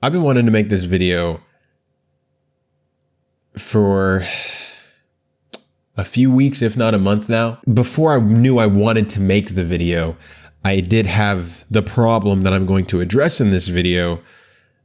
I've been wanting to make this video for a few weeks, if not a month now. Before I knew I wanted to make the video, I did have the problem that I'm going to address in this video.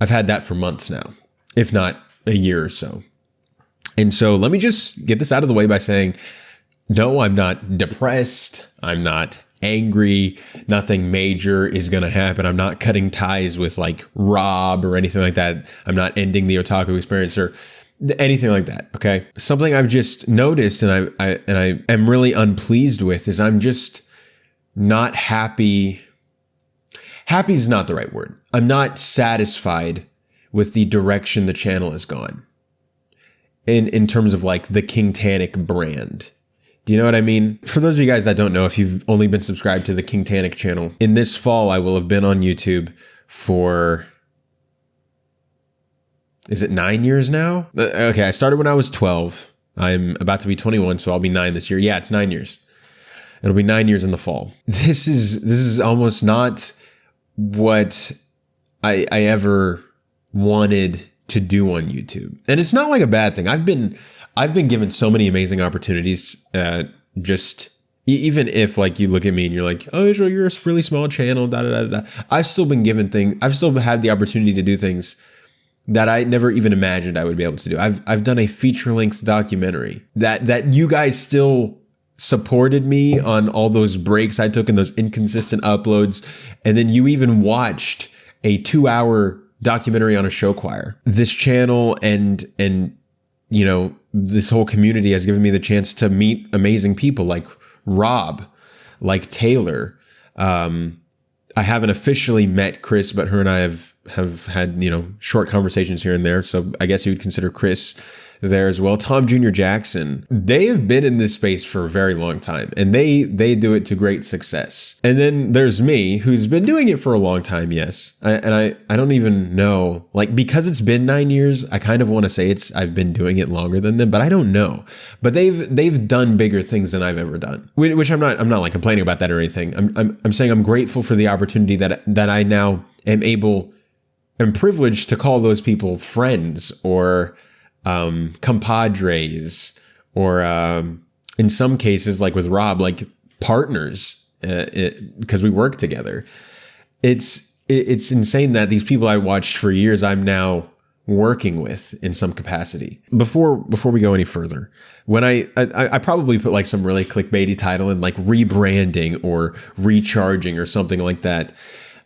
I've had that for months now, if not a year or so. And so let me just get this out of the way by saying, no, I'm not depressed. I'm not angry. Nothing major is going to happen. I'm not cutting ties with like Rob or anything like that. I'm not ending the Otaku experience or anything like that. Okay. Something I've just noticed and I am really unpleased with is I'm just not happy. Happy is not the right word. I'm not satisfied with the direction the channel has gone in terms of like the Kingtanic brand. Do you know what I mean? For those of you guys that don't know, if you've only been subscribed to the Kingtanic channel, in this fall, I will have been on YouTube for, is it 9 years now? Okay, I started when I was 12. I'm about to be 21, so I'll be 9 this year. Yeah, it's 9 years. It'll be 9 years in the fall. This is almost not what I ever wanted to do on YouTube. And it's not like a bad thing. I've been given so many amazing opportunities. Just even if like you look at me and you're like, oh, Israel, you're a really small channel, da da da da. I've still been given things. I've still had the opportunity to do things that I never even imagined I would be able to do. I've done a feature-length documentary that you guys still supported me on all those breaks I took and those inconsistent uploads, and then you even watched a 2-hour documentary on a show choir. This channel and you know, this whole community has given me the chance to meet amazing people like Rob, like Taylor. I haven't officially met Chris, but her and I have had, you know, short conversations here and there. So I guess you would consider Chris there as well. Tom Jr. Jackson. They have been in this space for a very long time, and they do it to great success. And then there's me, who's been doing it for a long time. Yes. I don't even know, like, because it's been 9 years, I kind of want to say I've been doing it longer than them, but I don't know. But they've done bigger things than I've ever done, which I'm not like complaining about that or anything. I'm saying I'm grateful for the opportunity that I now am privileged to call those people friends or compadres, or in some cases, like with Rob, like partners, because we work together. It's insane that these people I watched for years, I'm now working with in some capacity. Before we go any further, when I probably put like some really clickbaity title in, like rebranding or recharging or something like that.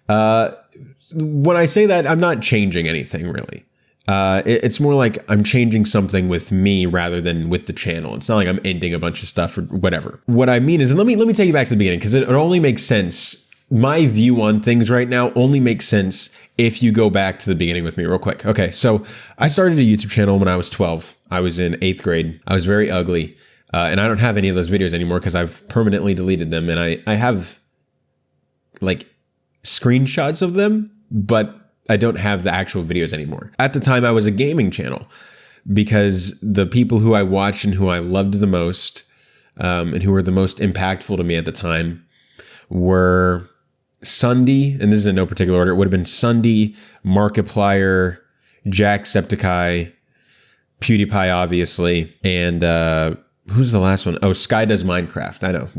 When I say that, I'm not changing anything really. It's more like I'm changing something with me rather than with the channel. It's not like I'm ending a bunch of stuff or whatever. What I mean is, and let me take you back to the beginning, because it only makes sense. My view on things right now only makes sense if you go back to the beginning with me real quick. Okay, so I started a YouTube channel when I was 12. I was in 8th grade. I was very ugly, and I don't have any of those videos anymore because I've permanently deleted them. And I have like screenshots of them, but I don't have the actual videos anymore. At the time, I was a gaming channel because the people who I watched and who I loved the most, and who were the most impactful to me at the time, were Sunday, and this is in no particular order. It would have been Sunday, Markiplier, Jacksepticeye, PewDiePie, obviously, and who's the last one? Oh, Sky Does Minecraft. I know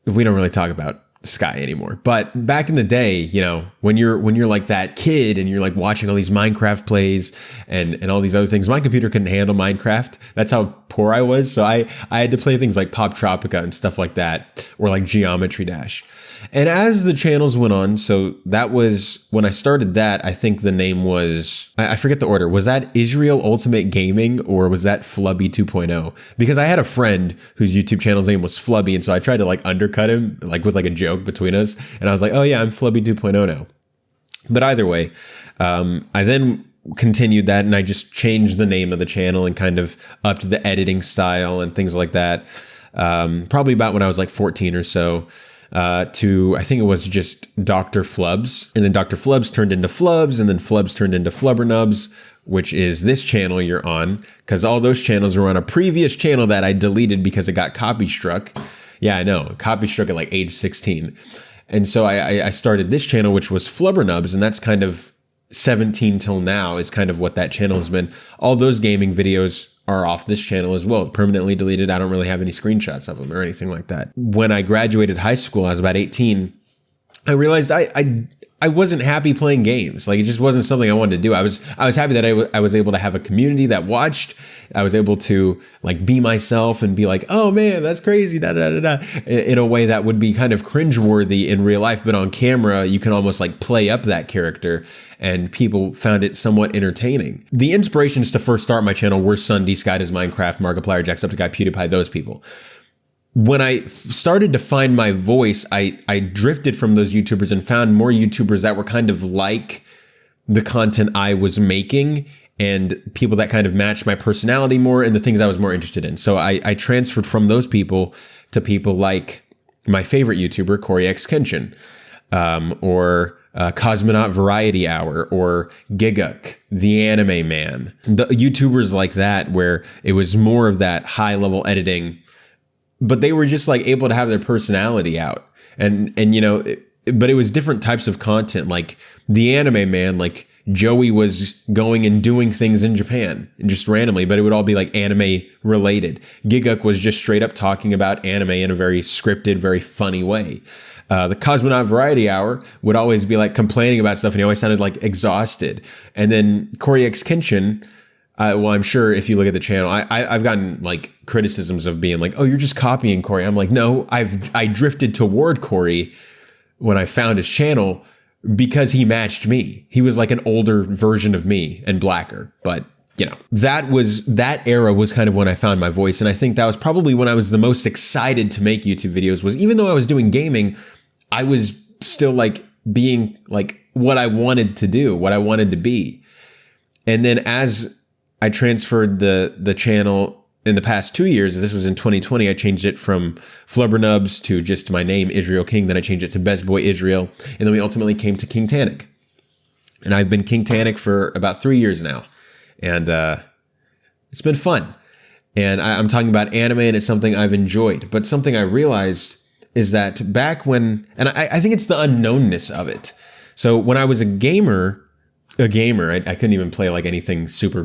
we don't really talk about Sky anymore, but back in the day, you know, when you're like that kid and you're like watching all these Minecraft plays and all these other things, my computer couldn't handle Minecraft. That's how poor I was. So I had to play things like Pop Tropica and stuff like that, or like Geometry Dash. And as the channels went on, so that was when I started that, I think the name was, I forget the order. Was that Israel Ultimate Gaming or was that Flubby 2.0? Because I had a friend whose YouTube channel's name was Flubby. And so I tried to like undercut him, like with like a joke between us. And I was like, oh yeah, I'm Flubby 2.0 now. But either way, I then continued that and I just changed the name of the channel and kind of upped the editing style and things like that. Probably about when I was like 14 or so. To, I think it was just Dr. Flubs, and then Dr. Flubs turned into Flubs, and then Flubs turned into Flubbernubs, which is this channel you're on, because all those channels were on a previous channel that I deleted because it got copy struck. Yeah, I know, copy struck at like age 16. And so I started this channel, which was Flubbernubs, and that's kind of 17 till now is kind of what that channel has been. All those gaming videos are off this channel as well, permanently deleted. I don't really have any screenshots of them or anything like that. When I graduated high school, I was about 18. I realized I wasn't happy playing games. Like, it just wasn't something I wanted to do. I was happy that I was able to have a community that watched. I was able to like be myself and be like, oh man, that's crazy, da da da da, in a way that would be kind of cringeworthy in real life, but on camera you can almost like play up that character, and people found it somewhat entertaining. The inspirations to first start my channel were Sunday, Sky Does Minecraft, Markiplier, Jacksepticeye, PewDiePie, those people. When I started to find my voice, I drifted from those YouTubers and found more YouTubers that were kind of like the content I was making, and people that kind of matched my personality more and the things I was more interested in. So I transferred from those people to people like my favorite YouTuber, Corey X Kenshin, or Cosmonaut Variety Hour, or Giguk, the Anime Man. The YouTubers like that, where it was more of that high level editing, but they were just like able to have their personality out, and you know, but it was different types of content. Like the Anime Man, like Joey was going and doing things in Japan just randomly, but it would all be like anime related. Giguk was just straight up talking about anime in a very scripted, very funny way. The Cosmonaut Variety Hour would always be like complaining about stuff, and he always sounded like exhausted. And then Corey X Kenshin, well, I'm sure if you look at the channel, I've gotten like criticisms of being like, oh, you're just copying Corey. I'm like, no, I drifted toward Corey when I found his channel because he matched me. He was like an older version of me and blacker. But, you know, that era was kind of when I found my voice. And I think that was probably when I was the most excited to make YouTube videos. Was even though I was doing gaming, I was still like being like what I wanted to do, what I wanted to be. And then as I transferred the channel in the past 2 years, this was in 2020, I changed it from Flubbernubs to just my name, Israel King. Then I changed it to Best Boy Israel. And then we ultimately came to Kingtanic. And I've been Kingtanic for about 3 years now. And it's been fun. And I'm talking about anime, and it's something I've enjoyed. But something I realized is that back when, and I think it's the unknownness of it. So when I was a gamer, I couldn't even play like anything super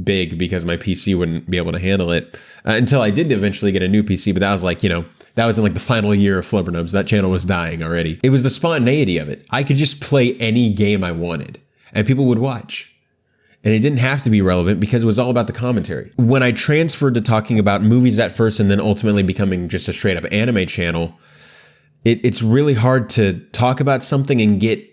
big because my PC wouldn't be able to handle it until I did eventually get a new PC. But that was like, you know, that was in like the final year of Flubbernubs. That channel was dying already. It was the spontaneity of it. I could just play any game I wanted and people would watch. And it didn't have to be relevant because it was all about the commentary. When I transferred to talking about movies at first and then ultimately becoming just a straight up anime channel, it's really hard to talk about something and get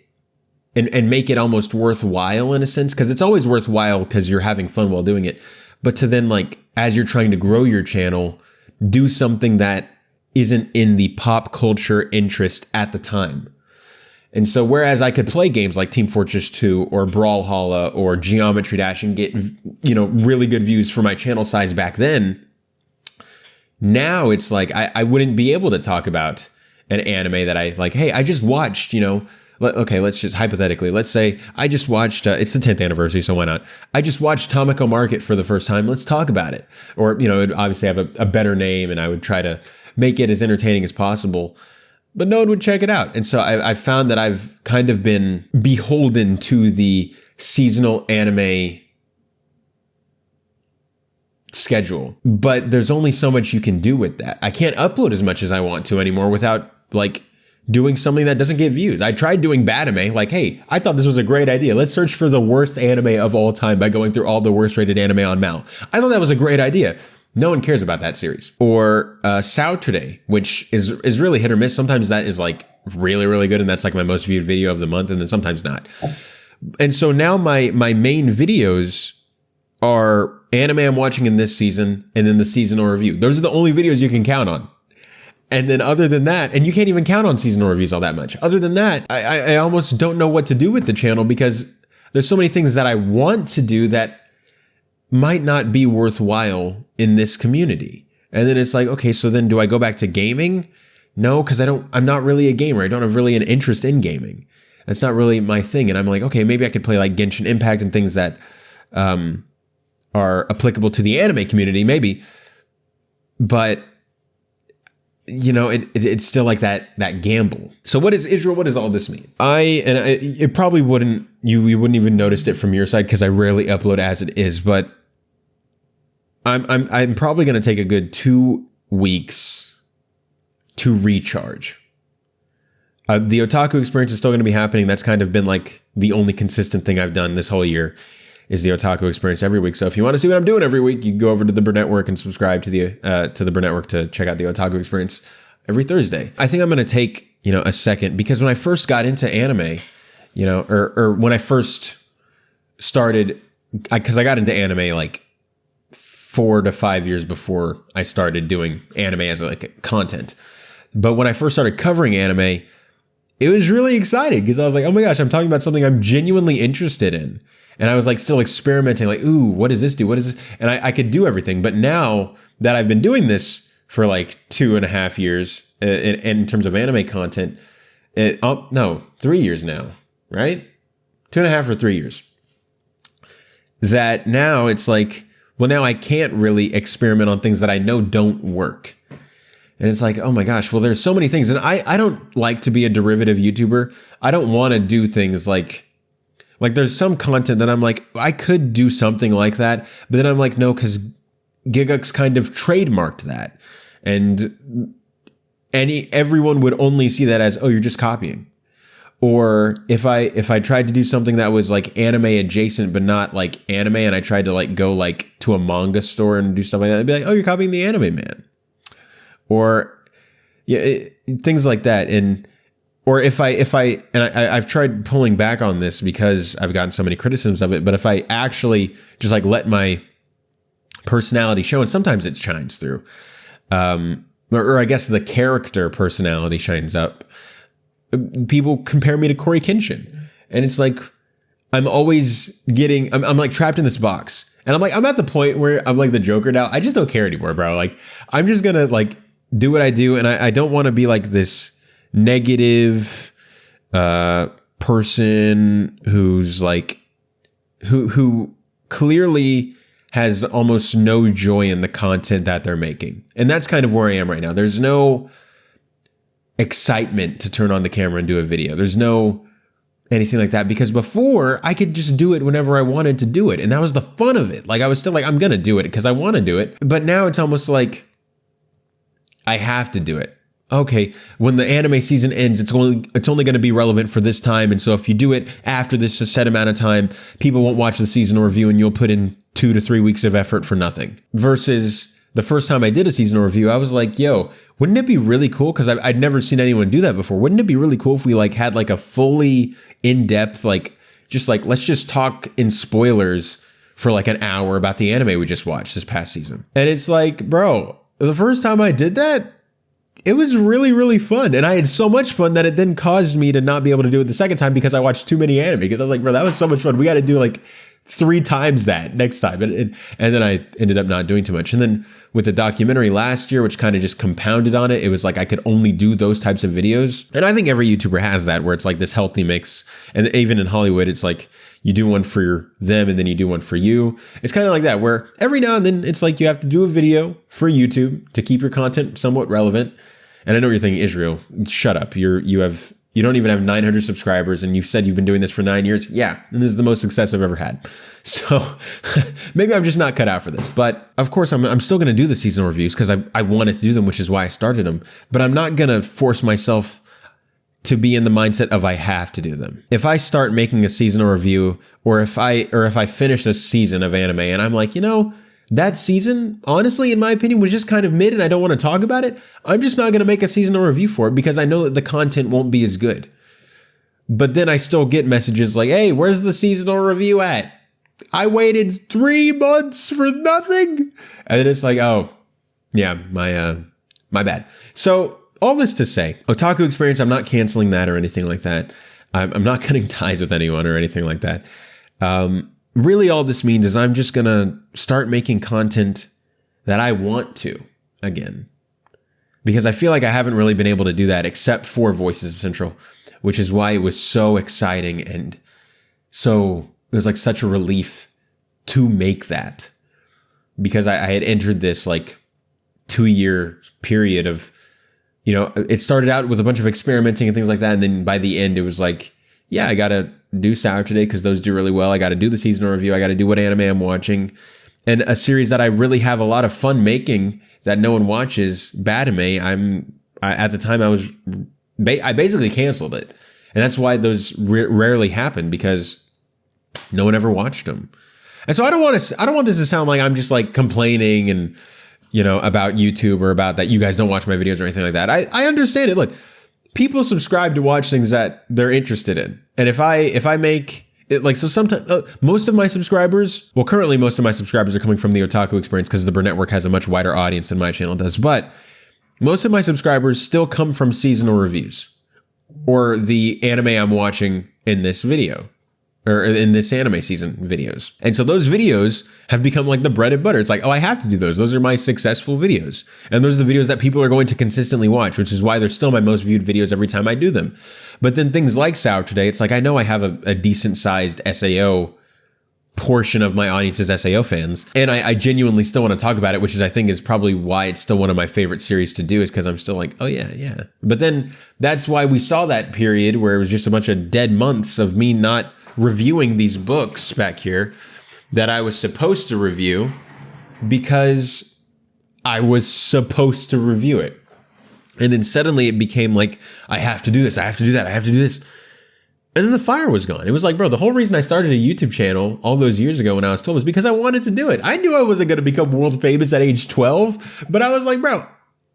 and make it almost worthwhile in a sense, because it's always worthwhile because you're having fun while doing it. But to then, like, as you're trying to grow your channel, do something that isn't in the pop culture interest at the time. And so whereas I could play games like Team Fortress 2 or Brawlhalla or Geometry Dash and get, you know, really good views for my channel size back then, now it's like I wouldn't be able to talk about an anime that I like, hey, I just watched, you know, okay, let's just hypothetically, let's say I just watched, it's the 10th anniversary, so why not? I just watched Tomoko Market for the first time. Let's talk about it. Or, you know, it would obviously have a better name, and I would try to make it as entertaining as possible, but no one would check it out. And so I found that I've kind of been beholden to the seasonal anime schedule, but there's only so much you can do with that. I can't upload as much as I want to anymore without like doing something that doesn't get views. I tried doing bad anime, like, hey, I thought this was a great idea. Let's search for the worst anime of all time by going through all the worst rated anime on Mal. I thought that was a great idea. No one cares about that series. Or Saturday, which is really hit or miss. Sometimes that is like really, really good, and that's like my most viewed video of the month, and then sometimes not. And so now my main videos are anime I'm watching in this season, and then the seasonal review. Those are the only videos you can count on. And then other than that, and you can't even count on seasonal reviews all that much. Other than that, I almost don't know what to do with the channel because there's so many things that I want to do that might not be worthwhile in this community. And then it's like, okay, so then do I go back to gaming? No, because I'm not really a gamer. I don't have really an interest in gaming. That's not really my thing. And I'm like, okay, maybe I could play like Genshin Impact and things that are applicable to the anime community, maybe. But it's still like that gamble. So what is Israel? What does all this mean? It probably wouldn't, you wouldn't even notice it from your side because I rarely upload as it is, but I'm probably going to take a good 2 weeks to recharge. The Otaku experience is still going to be happening. That's kind of been like the only consistent thing I've done this whole year is the Otaku experience every week. So if you want to see what I'm doing every week, you can go over to the Bur Network and subscribe to the Bur Network to check out the Otaku experience every Thursday. I think I'm going to take, a second, because when I first got into anime, or when I first started, because I got into anime like 4 to 5 years before I started doing anime as like content. But when I first started covering anime, it was really exciting because I was like, oh my gosh, I'm talking about something I'm genuinely interested in. And I was like still experimenting, like, ooh, what does this do? What is this? And I could do everything. But now that I've been doing this for like 2.5 years in terms of anime content, 3 years now, right? 2.5 or 3 years. That now it's like, well, now I can't really experiment on things that I know don't work. And it's like, oh my gosh, well, there's so many things. And I don't like to be a derivative YouTuber. I don't want to do things like there's some content that I'm like, I could do something like that. But then I'm like, no, because Gigux kind of trademarked that. And everyone would only see that as, oh, you're just copying. Or if I tried to do something that was like anime adjacent, but not like anime, and I tried to like go like to a manga store and do stuff like that, I'd be like, oh, you're copying the anime man. Or things like that. Or if I've tried pulling back on this because I've gotten so many criticisms of it, but if I actually just like let my personality show, and sometimes it shines through, or I guess the character personality shines up, people compare me to Corey Kenshin. And it's like, I'm always I'm like trapped in this box. And I'm at the point where I'm like the Joker now. I just don't care anymore, bro. Like, I'm just gonna like do what I do. And I don't want to be like this negative person who's like, who clearly has almost no joy in the content that they're making. And that's kind of where I am right now. There's no excitement to turn on the camera and do a video. There's no anything like that, because before I could just do it whenever I wanted to do it. And that was the fun of it. Like, I was still like, I'm going to do it because I want to do it. But now it's almost like I have to do it. Okay, when the anime season ends, it's only going to be relevant for this time. And so if you do it after this set amount of time, people won't watch the seasonal review and you'll put in 2 to 3 weeks of effort for nothing. Versus the first time I did a seasonal review, I was like, yo, wouldn't it be really cool? Because I'd never seen anyone do that before. Wouldn't it be really cool if we like had like a fully in-depth, like, just like, let's just talk in spoilers for like an hour about the anime we just watched this past season. And it's like, bro, the first time I did that, it was really, really fun. And I had so much fun that it then caused me to not be able to do it the second time because I watched too many anime. Because I was like, bro, that was so much fun. We got to do like 3 times that next time. And then I ended up not doing too much. And then with the documentary last year, which kind of just compounded on it, it was like I could only do those types of videos. And I think every YouTuber has that, where it's like this healthy mix. And even in Hollywood, it's like you do one for them and then you do one for you. It's kind of like that, where every now and then it's like you have to do a video for YouTube to keep your content somewhat relevant. And I know what you're thinking, Israel, shut up. You don't even have 900 subscribers, and you've said you've been doing this for 9 years. Yeah, and this is the most success I've ever had. So maybe I'm just not cut out for this. But of course, I'm still going to do the seasonal reviews because I wanted to do them, which is why I started them. But I'm not going to force myself to be in the mindset of I have to do them. If I start making a seasonal review, or if I finish a season of anime and I'm like, that season, honestly, in my opinion, was just kind of mid and I don't want to talk about it, I'm just not going to make a seasonal review for it because I know that the content won't be as good. But then I still get messages like, hey, where's the seasonal review at? I waited 3 months for nothing. And then it's like, oh, yeah, my bad. So all this to say, Otaku experience, I'm not canceling that or anything like that. I'm not cutting ties with anyone or anything like that. Really, all this means is I'm just going to start making content that I want to again. Because I feel like I haven't really been able to do that except for Voices of Central, which is why it was so exciting and it was like such a relief to make that. Because I had entered this like 2-year period of you know, it started out with a bunch of experimenting and things like that. And then by the end, it was like, yeah, I got to do Saturday because those do really well. I got to do the seasonal review. I got to do what anime I'm watching. And a series that I really have a lot of fun making that no one watches, Batime, at the time I basically canceled it. And that's why those rarely happen, because no one ever watched them. And so I don't want this to sound like I'm just like complaining and, you know, about YouTube or about that you guys don't watch my videos or anything like that. I understand it. Look, people subscribe to watch things that they're interested in. And if I make it, like, so sometimes most of my subscribers, well, currently most of my subscribers are coming from the Otaku experience because the Burn Network has a much wider audience than my channel does. But most of my subscribers still come from seasonal reviews or the anime I'm watching in this video, or in this anime season videos. And so those videos have become like the bread and butter. It's like, oh, I have to do those. Those are my successful videos. And those are the videos that people are going to consistently watch, which is why they're still my most viewed videos every time I do them. But then things like Sour Today, it's like, I know I have a decent sized SAO portion of my audience is SAO fans. And I genuinely still want to talk about it, which is, I think, is probably why it's still one of my favorite series to do, is because I'm still like, oh yeah. But then that's why we saw that period where it was just a bunch of dead months of me not reviewing these books back here that I was supposed to review because I was supposed to review it. And then suddenly it became like, I have to do this, I have to do that, I have to do this. And then the fire was gone. It was like, bro, the whole reason I started a YouTube channel all those years ago when I was 12 was because I wanted to do it. I knew I wasn't going to become world famous at age 12, but I was like, bro,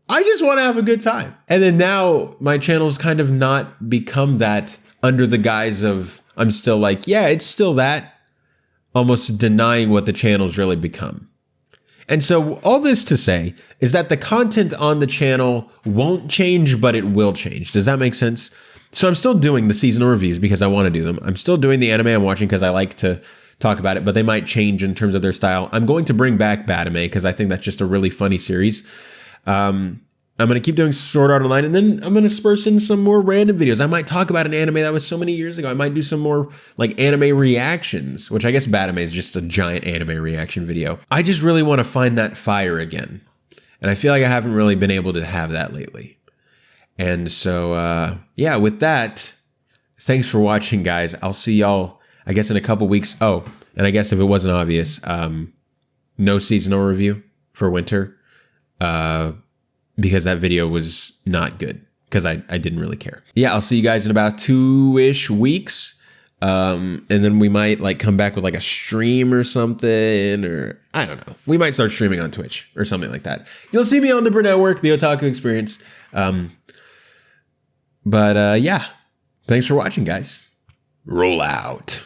I just want to have a good time. And then now my channel's kind of not become that, under the guise of, I'm still like, yeah, it's still that, almost denying what the channel's really become. And so all this to say is that the content on the channel won't change, but it will change. Does that make sense? So I'm still doing the seasonal reviews because I want to do them. I'm still doing the anime I'm watching because I like to talk about it, but they might change in terms of their style. I'm going to bring back Batime because I think that's just a really funny series. I'm going to keep doing Sword Art Online, and then I'm going to spurse in some more random videos. I might talk about an anime that was so many years ago. I might do some more like anime reactions, which I guess Batime is just a giant anime reaction video. I just really want to find that fire again. And I feel like I haven't really been able to have that lately. And so, yeah, with that, thanks for watching, guys. I'll see y'all, I guess, in a couple weeks. Oh, and I guess if it wasn't obvious, no seasonal review for winter. Because that video was not good, because I didn't really care. Yeah, I'll see you guys in about 2-ish weeks. And then we might like come back with like a stream or something, or I don't know. We might start streaming on Twitch or something like that. You'll see me on the Burn Network, the Otaku experience. But yeah, thanks for watching, guys. Roll out.